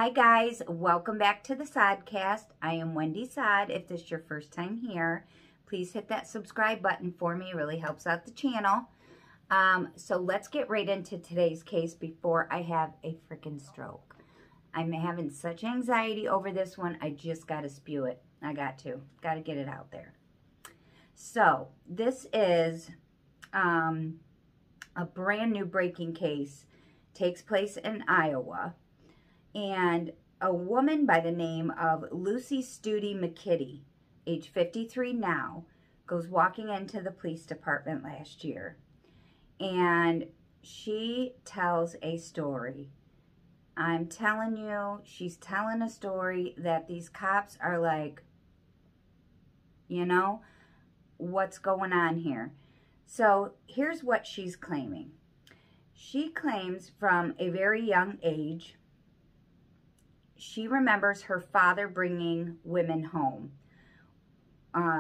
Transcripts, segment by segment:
Hi guys, welcome back to the Sodcast. I am Wendy Sod. If this is your first time here, please hit that subscribe button for me. It really helps out the channel. So let's get right into today's case before I have a freaking stroke. I'm having such anxiety over this one, I just got to spew it. I got to get it out there. So this is a brand new breaking case. Takes place in Iowa. And a woman by the name of Lucy Studi McKitty, age 53 now, goes walking into the police department last year. And she tells a story. I'm telling you, she's telling a story that these cops are like, you know, what's going on here? So here's what she's claiming. She claims from a very young age, she remembers her father bringing women home,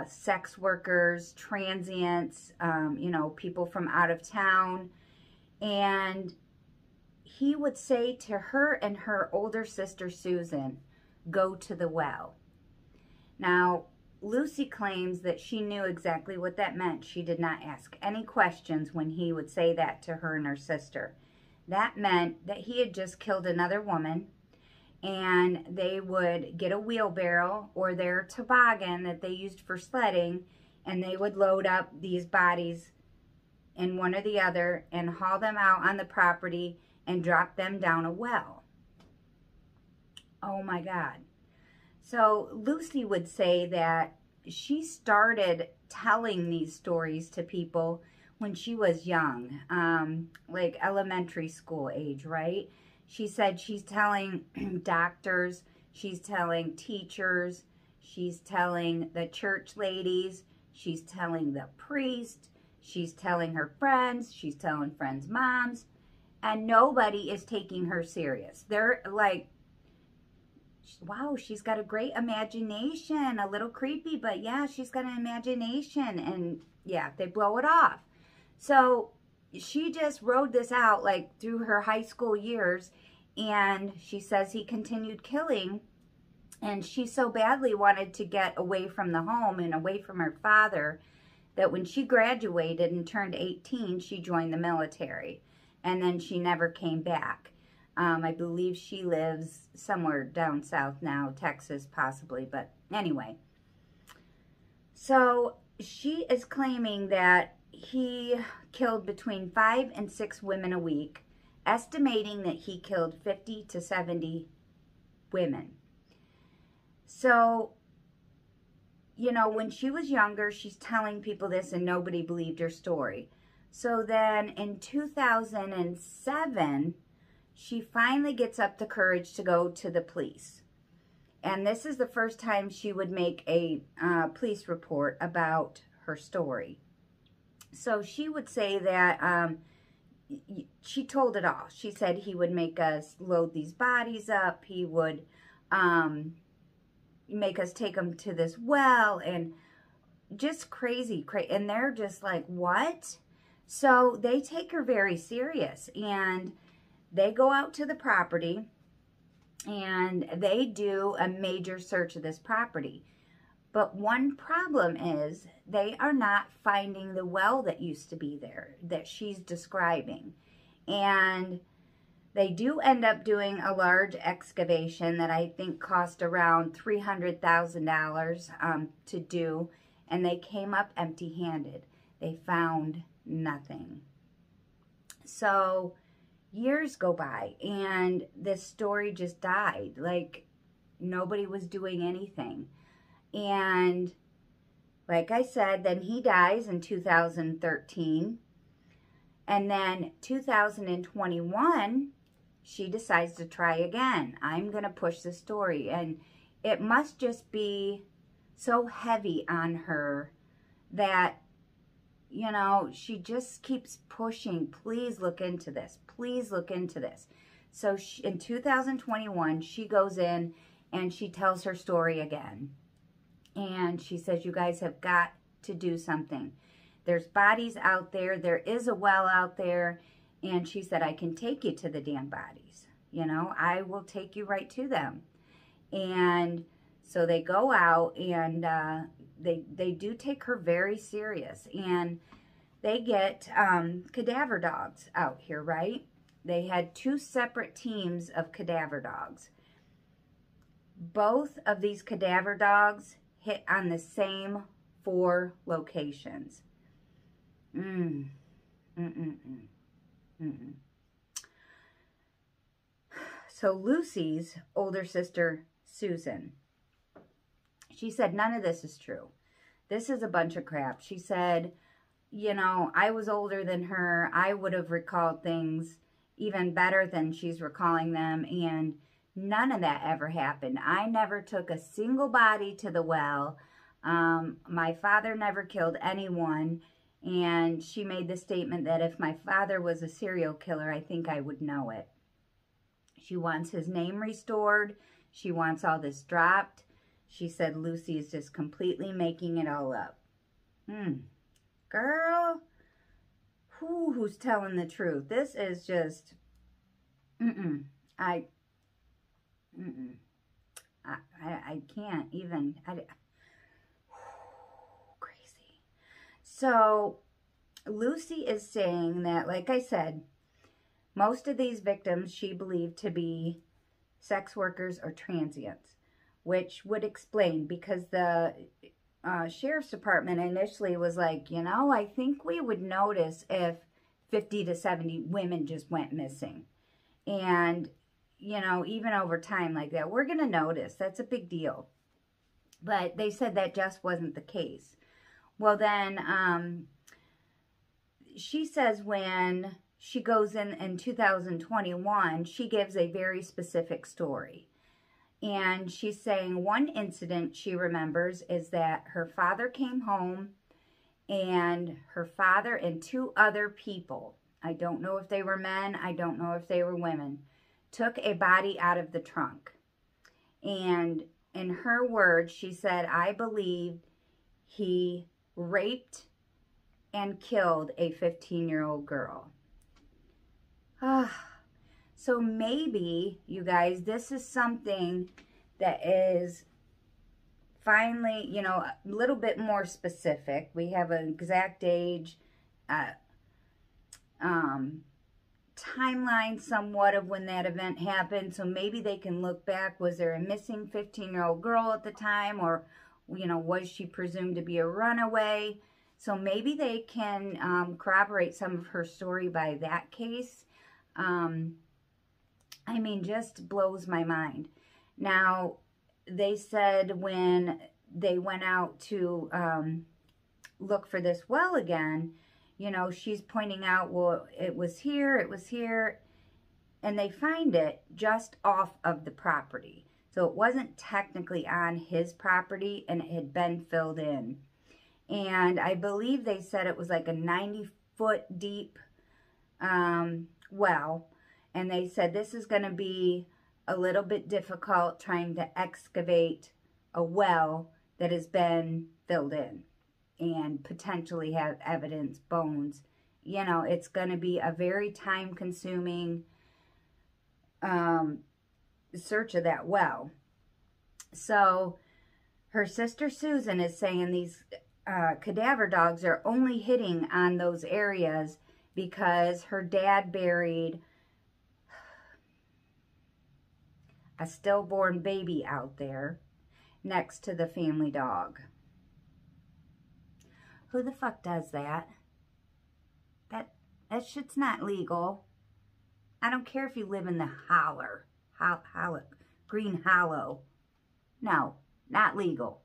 sex workers, transients, you know, people from out of town. And he would say to her and her older sister, Susan, go to the well. Now, Lucy claims that she knew exactly what that meant. She did not ask any questions when he would say that to her and her sister. That meant that he had just killed another woman, and they would get a wheelbarrow or their toboggan that they used for sledding, and they would load up these bodies in one or the other and haul them out on the property and drop them down a well. Oh my God. So Lucy would say that she started telling these stories to people when she was young, like elementary school age, right? She said she's telling doctors, she's telling teachers, she's telling the church ladies, she's telling the priest, she's telling her friends, she's telling friends' moms, and nobody is taking her serious. They're like, wow, she's got a great imagination, a little creepy, but yeah, she's got an imagination, and yeah, they blow it off. So she just rode this out like through her high school years, and she says he continued killing, and she so badly wanted to get away from the home and away from her father that when she graduated and turned 18, she joined the military, and then she never came back. I believe she lives somewhere down south now, Texas possibly, but anyway. So she is claiming that he killed between 5 and 6 women a week, estimating that he killed 50 to 70 women. So, you know, when she was younger, she's telling people this and nobody believed her story. So then in 2007, she finally gets up the courage to go to the police. And this is the first time she would make a police report about her story. So she would say that she told it all. She said he would make us load these bodies up. He would make us take them to this well, and just crazy. And they're just like, what? So they take her very serious, and they go out to the property, and they do a major search of this property. But one problem is they are not finding the well that used to be there that she's describing. And they do end up doing a large excavation that I think cost around $300,000 to do. And they came up empty-handed. They found nothing. So years go by and this story just died. Like nobody was doing anything. And like I said, then he dies in 2013. And then 2021, she decides to try again. I'm going to push the story. And it must just be so heavy on her that, you know, she just keeps pushing. Please look into this. Please look into this. So in 2021, she goes in and she tells her story again. And she says, you guys have got to do something. There's bodies out there. There is a well out there. And she said, I can take you to the damn bodies. You know, I will take you right to them. And so they go out, and they do take her very serious. And they get cadaver dogs out here, right? They had 2 separate teams of cadaver dogs. Both of these cadaver dogs hit on the same 4 locations. So Lucy's older sister, Susan, she said, none of this is true. This is a bunch of crap. She said, you know, I was older than her. I would have recalled things even better than she's recalling them. And none of that ever happened. I never took a single body to the well. My father never killed anyone. And she made the statement that if my father was a serial killer, I think I would know it. She wants his name restored. She wants all this dropped. She said Lucy is just completely making it all up. Girl, who's telling the truth? This is just, I can't even, crazy. So Lucy is saying that, like I said, most of these victims she believed to be sex workers or transients, which would explain, because the sheriff's department initially was like, you know, I think we would notice if 50 to 70 women just went missing. And, you know, even over time like that, we're going to notice. That's a big deal. But they said that just wasn't the case. Well, then she says when she goes in 2021, she gives a very specific story. And she's saying one incident she remembers is that her father came home, and her father and 2 other people, I don't know if they were men, I don't know if they were women, took a body out of the trunk. And in her words, she said, I believe he raped and killed a 15-year-old girl. So maybe, you guys, this is something that is finally, you know, a little bit more specific. We have an exact age, timeline somewhat of when that event happened. So maybe they can look back. Was there a missing 15-year-old girl at the time? Or, you know, was she presumed to be a runaway? So maybe they can corroborate some of her story by that case. I mean, just blows my mind. Now, they said when they went out to look for this well again, you know, she's pointing out, well, it was here, and they find it just off of the property. So it wasn't technically on his property, and it had been filled in. And I believe they said it was like a 90-foot deep well. And they said this is going to be a little bit difficult trying to excavate a well that has been filled in and potentially have evidence, bones. You know, it's going to be a very time-consuming search of that well. So her sister Susan is saying these cadaver dogs are only hitting on those areas because her dad buried a stillborn baby out there next to the family dog. Who the fuck does that? That shit's not legal. I don't care if you live in the Green Hollow. No, not legal.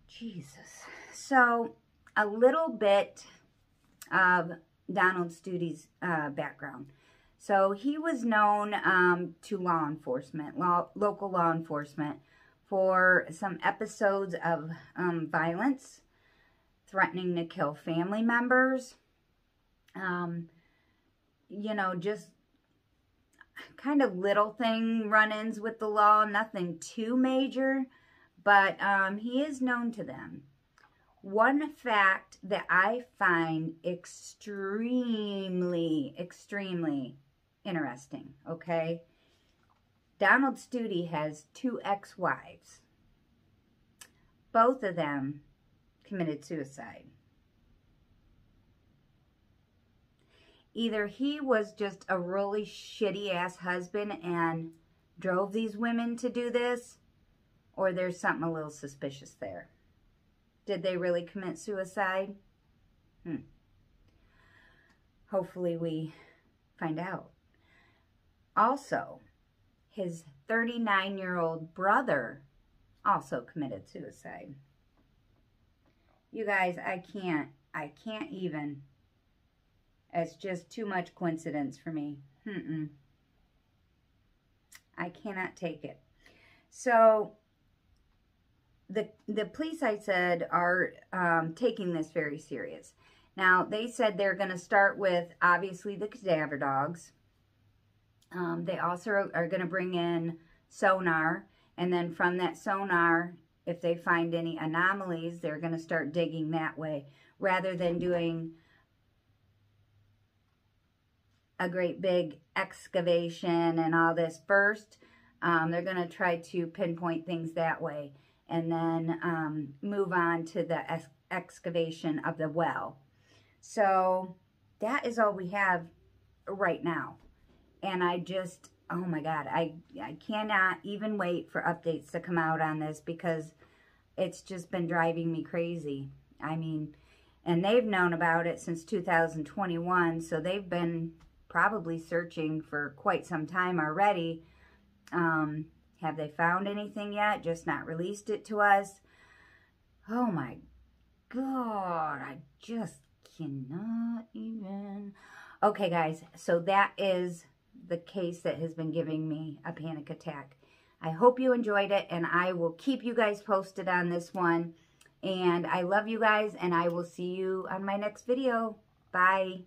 Jesus. So, a little bit of Donald Stute's background. So, he was known to law enforcement, local law enforcement, for some episodes of violence, threatening to kill family members, you know, just kind of little thing run-ins with the law, nothing too major, but he is known to them. One fact that I find extremely interesting, okay? Donald Studi has 2 ex-wives. Both of them committed suicide. Either he was just a really shitty-ass husband and drove these women to do this, or there's something a little suspicious there. Did they really commit suicide? Hopefully we find out. Also, his 39-year-old brother also committed suicide. You guys, I can't even. It's just too much coincidence for me. I cannot take it. So, the police, I said, are taking this very serious. Now, they said they're going to start with, obviously, the cadaver dogs. They also are going to bring in sonar. And then from that sonar, if they find any anomalies, they're going to start digging that way. Rather than doing a great big excavation and all this first, they're going to try to pinpoint things that way. And then move on to the excavation of the well. So that is all we have right now. And I just, oh my God, I cannot even wait for updates to come out on this, because it's just been driving me crazy. I mean, and they've known about it since 2021, so they've been probably searching for quite some time already. Have they found anything yet? Just not released it to us? Oh my God, I just cannot even. Okay, guys, so that is the case that has been giving me a panic attack. I hope you enjoyed it, and I will keep you guys posted on this one. And I love you guys, and I will see you on my next video. Bye.